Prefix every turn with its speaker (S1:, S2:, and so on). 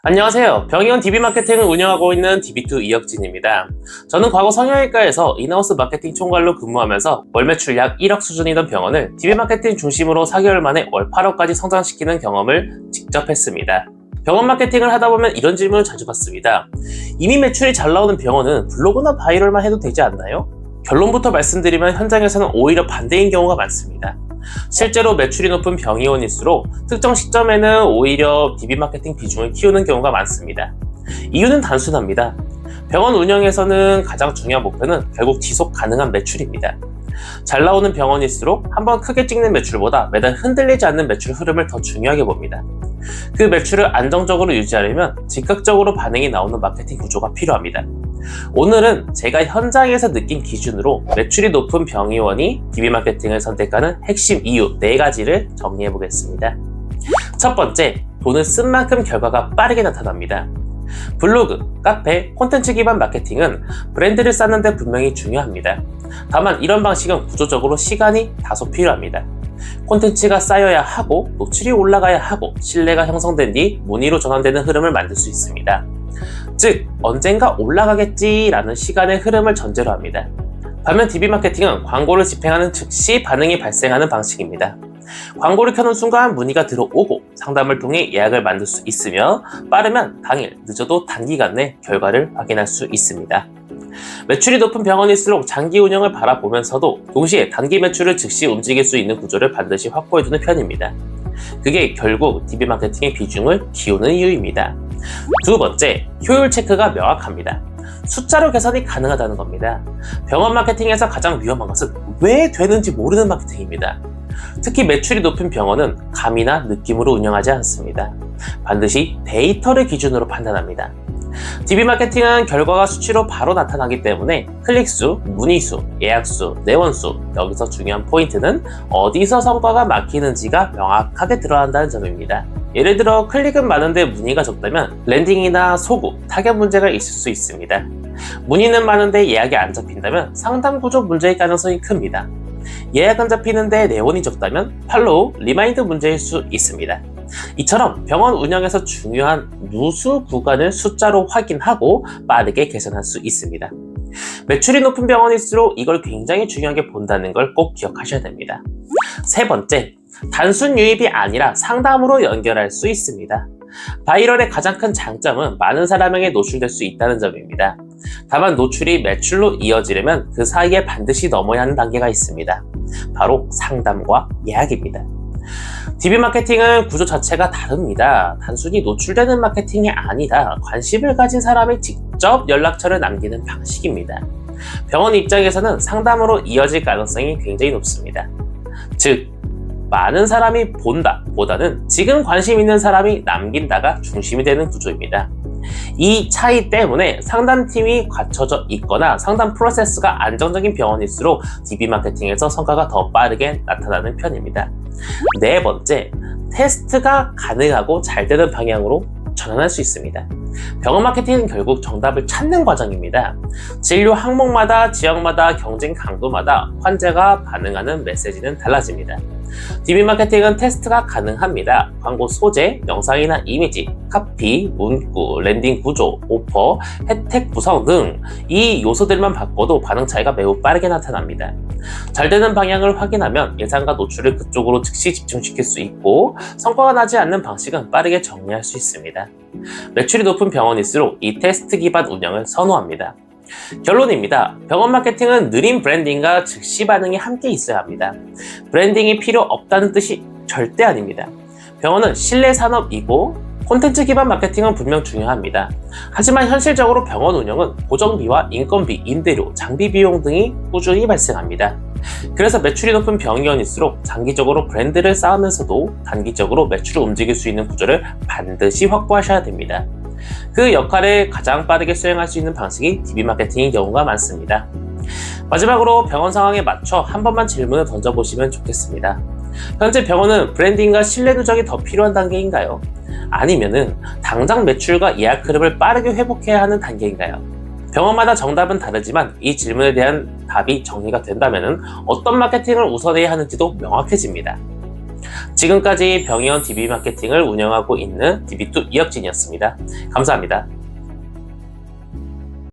S1: 안녕하세요. 병이온 DB마케팅을 운영하고 있는 DB2 이혁진입니다. 저는 과거 성형외과에서 인하우스 마케팅 총괄로 근무하면서 월 매출 약 1억 수준이던 병원을 DB마케팅 중심으로 4개월 만에 월 8억까지 성장시키는 경험을 직접 했습니다. 병원 마케팅을 하다 보면 이런 질문을 자주 받습니다. 이미 매출이 잘 나오는 병원은 블로그나 바이럴만 해도 되지 않나요? 결론부터 말씀드리면 현장에서는 오히려 반대인 경우가 많습니다. 실제로 매출이 높은 병의원일수록 특정 시점에는 오히려 DB마케팅 비중을 키우는 경우가 많습니다. 이유는 단순합니다. 병원 운영에서는 가장 중요한 목표는 결국 지속 가능한 매출입니다. 잘 나오는 병원일수록 한번 크게 찍는 매출보다 매달 흔들리지 않는 매출 흐름을 더 중요하게 봅니다. 그 매출을 안정적으로 유지하려면 즉각적으로 반응이 나오는 마케팅 구조가 필요합니다. 오늘은 제가 현장에서 느낀 기준으로 매출이 높은 병의원이 DB마케팅을 선택하는 핵심 이유 4가지를 정리해 보겠습니다. 첫 번째, 돈을 쓴 만큼 결과가 빠르게 나타납니다. 블로그, 카페, 콘텐츠 기반 마케팅은 브랜드를 쌓는 데 분명히 중요합니다. 다만 이런 방식은 구조적으로 시간이 다소 필요합니다. 콘텐츠가 쌓여야 하고 노출이 올라가야 하고 신뢰가 형성된 뒤 문의로 전환되는 흐름을 만들 수 있습니다. 즉, 언젠가 올라가겠지라는 시간의 흐름을 전제로 합니다. 반면 DB마케팅은 광고를 집행하는 즉시 반응이 발생하는 방식입니다. 광고를 켜는 순간 문의가 들어오고 상담을 통해 예약을 만들 수 있으며 빠르면 당일, 늦어도 단기간 내 결과를 확인할 수 있습니다. 매출이 높은 병원일수록 장기 운영을 바라보면서도 동시에 단기 매출을 즉시 움직일 수 있는 구조를 반드시 확보해두는 편입니다. 그게 결국 DB마케팅의 비중을 키우는 이유입니다. 두 번째, 효율 체크가 명확합니다. 숫자로 계산이 가능하다는 겁니다. 병원 마케팅에서 가장 위험한 것은 왜 되는지 모르는 마케팅입니다. 특히 매출이 높은 병원은 감이나 느낌으로 운영하지 않습니다. 반드시 데이터를 기준으로 판단합니다. DB마케팅은 결과가 수치로 바로 나타나기 때문에 클릭수, 문의수, 예약수, 내원수, 여기서 중요한 포인트는 어디서 성과가 막히는지가 명확하게 드러난다는 점입니다. 예를 들어 클릭은 많은데 문의가 적다면 랜딩이나 소구, 타겟 문제가 있을 수 있습니다. 문의는 많은데 예약이 안 잡힌다면 상담 구조 문제일 가능성이 큽니다. 예약은 잡히는데 내원이 적다면 팔로우, 리마인드 문제일 수 있습니다. 이처럼 병원 운영에서 중요한 누수 구간을 숫자로 확인하고 빠르게 개선할 수 있습니다. 매출이 높은 병원일수록 이걸 굉장히 중요하게 본다는 걸 꼭 기억하셔야 됩니다. 세 번째, 단순 유입이 아니라 상담으로 연결할 수 있습니다. 바이럴의 가장 큰 장점은 많은 사람에게 노출될 수 있다는 점입니다. 다만 노출이 매출로 이어지려면 그 사이에 반드시 넘어야 하는 단계가 있습니다. 바로 상담과 예약입니다. DB마케팅은 구조 자체가 다릅니다. 단순히 노출되는 마케팅이 아니라 관심을 가진 사람이 직접 연락처를 남기는 방식입니다. 병원 입장에서는 상담으로 이어질 가능성이 굉장히 높습니다. 즉, 많은 사람이 본다 보다는 지금 관심 있는 사람이 남긴다가 중심이 되는 구조입니다. 이 차이 때문에 상담팀이 갖춰져 있거나 상담 프로세스가 안정적인 병원일수록 DB마케팅에서 성과가 더 빠르게 나타나는 편입니다. 네 번째, 테스트가 가능하고 잘 되는 방향으로 전환할 수 있습니다. 병원 마케팅은 결국 정답을 찾는 과정입니다. 진료 항목마다, 지역마다, 경쟁 강도마다 환자가 반응하는 메시지는 달라집니다. DB마케팅은 테스트가 가능합니다. 광고 소재, 영상이나 이미지, 카피, 문구, 랜딩 구조, 오퍼, 혜택 구성 등 이 요소들만 바꿔도 반응 차이가 매우 빠르게 나타납니다. 잘 되는 방향을 확인하면 예산과 노출을 그쪽으로 즉시 집중시킬 수 있고 성과가 나지 않는 방식은 빠르게 정리할 수 있습니다. 매출이 높은 병원일수록 이 테스트 기반 운영을 선호합니다. 결론입니다. 병원 마케팅은 느린 브랜딩과 즉시 반응이 함께 있어야 합니다. 브랜딩이 필요 없다는 뜻이 절대 아닙니다. 병원은 신뢰 산업이고 콘텐츠 기반 마케팅은 분명 중요합니다. 하지만 현실적으로 병원 운영은 고정비와 인건비, 임대료, 장비 비용 등이 꾸준히 발생합니다. 그래서 매출이 높은 병의원일수록 장기적으로 브랜드를 쌓으면서도 단기적으로 매출을 움직일 수 있는 구조를 반드시 확보하셔야 됩니다. 그 역할을 가장 빠르게 수행할 수 있는 방식이 DB마케팅인 경우가 많습니다. 마지막으로 병원 상황에 맞춰 한 번만 질문을 던져보시면 좋겠습니다. 현재 병원은 브랜딩과 신뢰 누적이 더 필요한 단계인가요? 아니면은 당장 매출과 예약 흐름을 빠르게 회복해야 하는 단계인가요? 병원마다 정답은 다르지만 이 질문에 대한 답이 정리가 된다면 어떤 마케팅을 우선해야 하는지도 명확해집니다. 지금까지 병의원 DB 마케팅을 운영하고 있는 DB2 이혁진이었습니다. 감사합니다.